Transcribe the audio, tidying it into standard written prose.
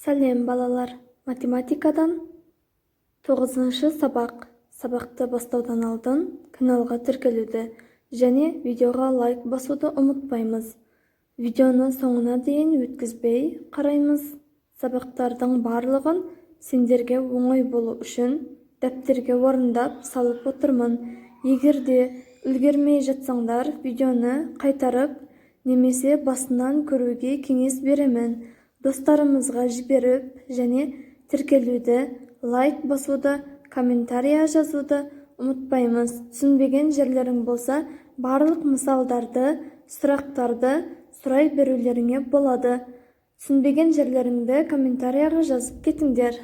Сәлем балалар, математикадан 9-шы сабақ. Сабақты бастаудан алдын каналға тіркелуді және видеоға лайк басуды ұмытпаймыз. Видеоны соңына дейін өткізбей қараймыз. Сабақтардың барлығын сендерге оңай болу үшін дәптерге орындап салып отырмын. Егерде үлгермей жатсаңдар, видеоны қайтарып немесе басынан көруге кеңес беремін. Достарымызға жіберіп және тіркелуді, лайк басуды, комментария жазуды ұмытпаймыз. Түсінбеген жерлерің болса, барлық мысалдарды, сұрақтарды сұрай берулеріңе болады. Түсінбеген жерлеріңді комментарияға жазып кетіңдер.